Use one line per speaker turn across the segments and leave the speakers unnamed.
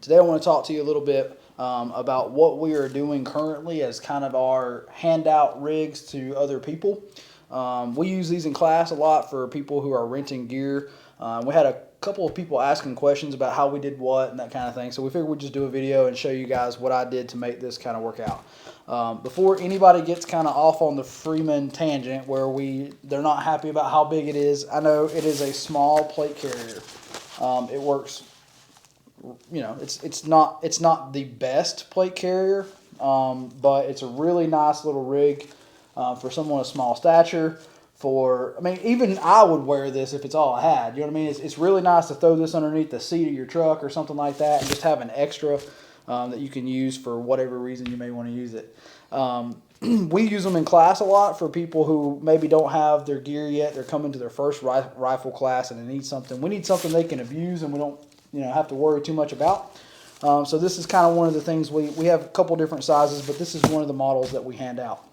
Today I want to talk to you a little bit about what we are doing currently as kind of our handout rigs to other people. We use these in class a lot for people who are renting gear. We had a couple of people asking questions about how we did what and that kind of thing, so we figured we'd just do a video and show you guys what I did to make this kind of work out. Before anybody gets kind of off on the Freeman tangent where they're not happy about how big it is, I know it is a small plate carrier. It works, you know, it's not the best plate carrier, but it's a really nice little rig for someone of small stature. I mean, even I would wear this if it's all I had. You know what I mean? It's really nice to throw this underneath the seat of your truck or something like that, and just have an extra that you can use for whatever reason you may want to use it. We use them in class a lot for people who maybe don't have their gear yet. They're coming to their first rifle class and they need something. We need something they can abuse and we don't, have to worry too much about. So this is kind of one of the things we have a couple different sizes, but this is one of the models that we hand out.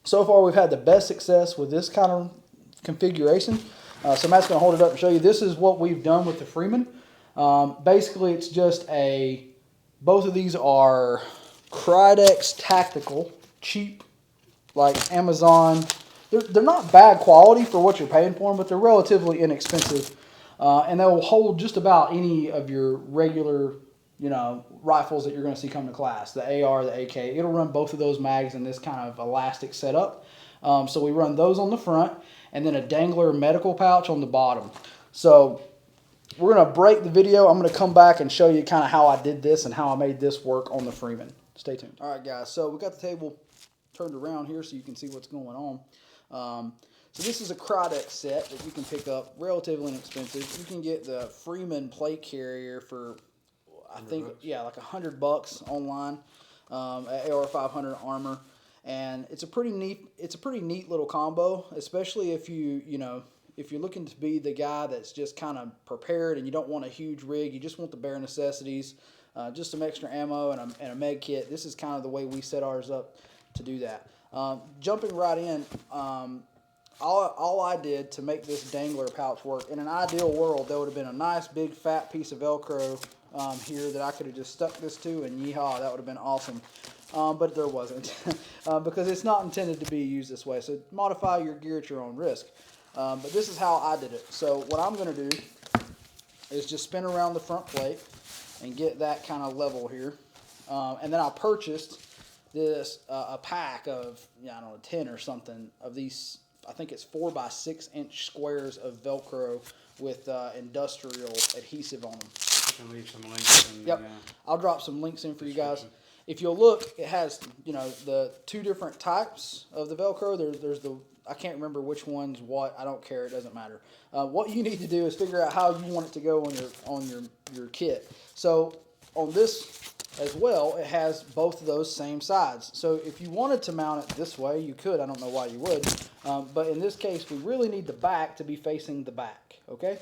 So far, we've had the best success with this kind of configuration. So Matt's going to hold it up and show you. This is what we've done with the Freeman. Basically, it's just both of these are Krydex Tactical, cheap, like Amazon. They're not bad quality for what you're paying for them, but they're relatively inexpensive. And they'll hold just about any of your regular rifles that you're going to see come to class, the AR, the AK. It'll run both of those mags in this kind of elastic setup. So we run those on the front and then a dangler medical pouch on the bottom. So we're going to break the video. I'm going to come back and show you kind of how I did this and how I made this work on the Freeman. Stay tuned. All right, guys, so we got the table turned around here so you can see what's going on. So this is a Krydex set that you can pick up, relatively inexpensive. You can get the Freeman plate carrier for, I think, like $100 online at AR500 Armor, and it's a pretty neat little combo, especially if if you're looking to be the guy that's just kind of prepared and you don't want a huge rig, you just want the bare necessities, just some extra ammo and a med kit. This is kind of the way we set ours up to do that. Jumping right in. All I did to make this dangler pouch work, in an ideal world, there would have been a nice big fat piece of Velcro here that I could have just stuck this to, and yeehaw, that would have been awesome. But there wasn't, because it's not intended to be used this way. So modify your gear at your own risk. But this is how I did it. So what I'm going to do is just spin around the front plate and get that kind of level here. And then I purchased this a pack of, 10 or something of these. I think it's 4 by 6 inch squares of Velcro with industrial adhesive on them.
I can leave some links.
Yep. I'll drop some links in for you guys. If you'll look, it has the two different types of the Velcro. There's I can't remember which one's what. I don't care. It doesn't matter. What you need to do is figure out how you want it to go on your kit. So on this as well, it has both of those same sides. So if you wanted to mount it this way, you could. I don't know why you would. But in this case, we really need the back to be facing the back. Okay?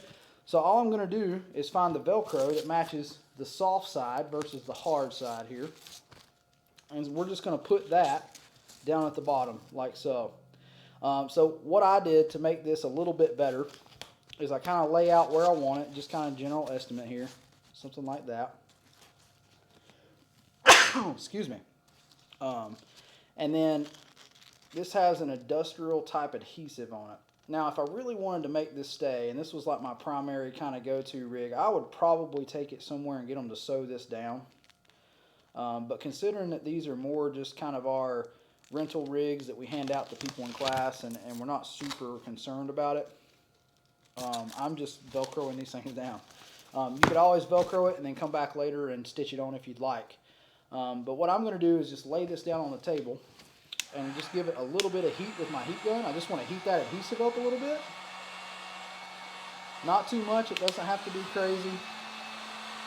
So all I'm going to do is find the Velcro that matches the soft side versus the hard side here. And we're just going to put that down at the bottom, like so. So what I did to make this a little bit better is I kind of lay out where I want it, just kind of general estimate here, something like that. Excuse me. And then this has an industrial type adhesive on it. Now, if I really wanted to make this stay, and this was like my primary kind of go-to rig, I would probably take it somewhere and get them to sew this down. But considering that these are more just kind of our rental rigs that we hand out to people in class, and we're not super concerned about it, I'm just Velcroing these things down. You could always Velcro it and then come back later and stitch it on if you'd like. But what I'm going to do is just lay this down on the table and just give it a little bit of heat with my heat gun. I just want to heat that adhesive up a little bit. Not too much. It doesn't have to be crazy.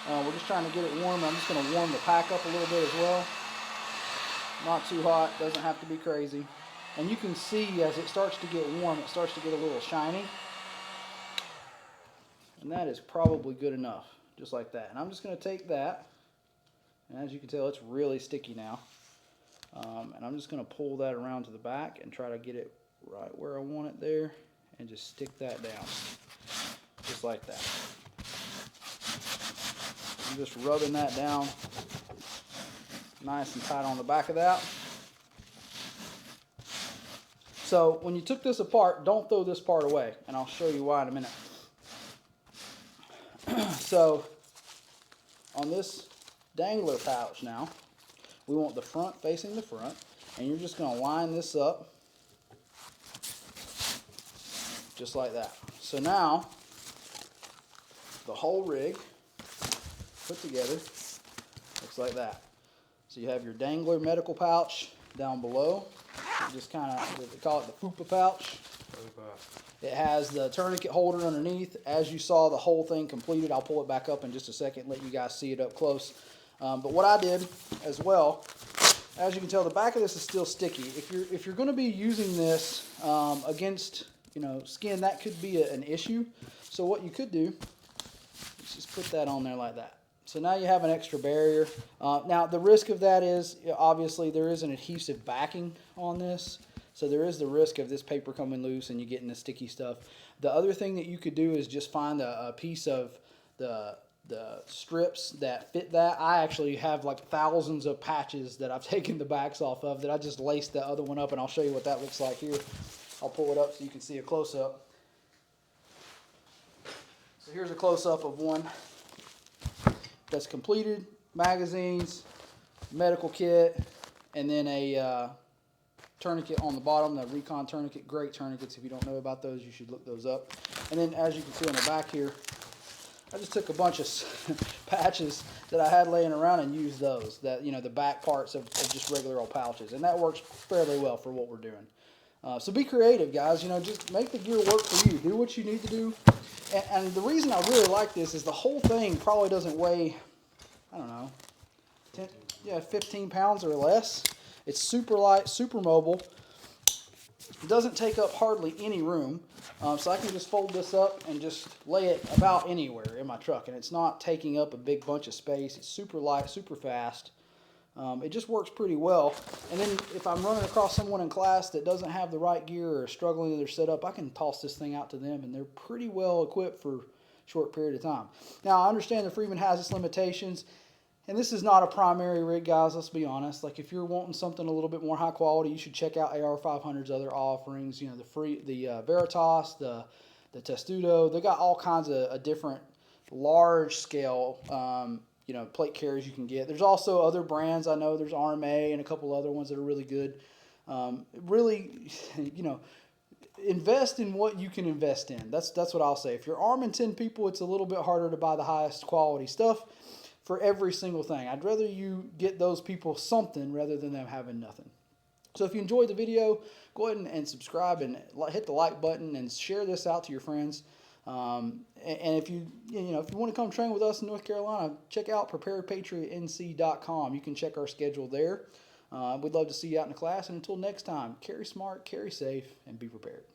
We're just trying to get it warm. I'm just going to warm the pack up a little bit as well. Not too hot. Doesn't have to be crazy. And you can see as it starts to get warm, it starts to get a little shiny. And that is probably good enough. Just like that. And I'm just going to take that. And as you can tell, it's really sticky now. And I'm just going to pull that around to the back and try to get it right where I want it there. And just stick that down. Just like that. I'm just rubbing that down nice and tight on the back of that. So when you took this apart, don't throw this part away, and I'll show you why in a minute. So on this dangler pouch now, we want the front facing the front, and you're just going to line this up just like that. So now the whole rig put together looks like that. So you have your dangler medical pouch down below. You just kind of, they call it the FUPA pouch. It has the tourniquet holder underneath. As you saw the whole thing completed, I'll pull it back up in just a second, let you guys see it up close. But what I did as well, as you can tell, the back of this is still sticky. If you're going to be using this against skin, that could be an issue. So what you could do is just put that on there like that. So now you have an extra barrier. Now the risk of that is, obviously there is an adhesive backing on this. So there is the risk of this paper coming loose and you getting the sticky stuff. The other thing that you could do is just find a piece of the strips that fit that. I actually have like thousands of patches that I've taken the backs off of that I just laced the other one up, and I'll show you what that looks like here. I'll pull it up so you can see a close-up. So here's a close-up of one that's completed, magazines, medical kit, and then a tourniquet on the bottom, the Recon tourniquet. Great tourniquets. If you don't know about those, you should look those up. And then as you can see on the back here, I just took a bunch of patches that I had laying around and used those, that the back parts of just regular old pouches, and that works fairly well for what we're doing. So be creative, guys. Just make the gear work for you. Do what you need to do. And the reason I really like this is the whole thing probably doesn't weigh, I don't know, 15 pounds or less. It's super light, super mobile. It doesn't take up hardly any room. So I can just fold this up and just lay it about anywhere in my truck, and it's not taking up a big bunch of space. It's super light, super fast. It just works pretty well. And then if I'm running across someone in class that doesn't have the right gear or struggling with their setup, I can toss this thing out to them, and they're pretty well equipped for a short period of time. Now, I understand the Freeman has its limitations, and this is not a primary rig, guys. Let's be honest. Like, if you're wanting something a little bit more high quality, you should check out AR500's other offerings. The Veritas, the Testudo. They got all kinds of different large scale plate carriers you can get. There's also other brands. I know there's RMA and a couple other ones that are really good. Really, invest in what you can invest in. That's what I'll say. If you're arming 10 people, it's a little bit harder to buy the highest quality stuff for every single thing. I'd rather you get those people something rather than them having nothing. So if you enjoyed the video, go ahead and subscribe and hit the like button and share this out to your friends. And if you want to come train with us in North Carolina, check out preparedpatriotnc.com. You can check our schedule there. We'd love to see you out in the class. And until next time, carry smart, carry safe, and be prepared.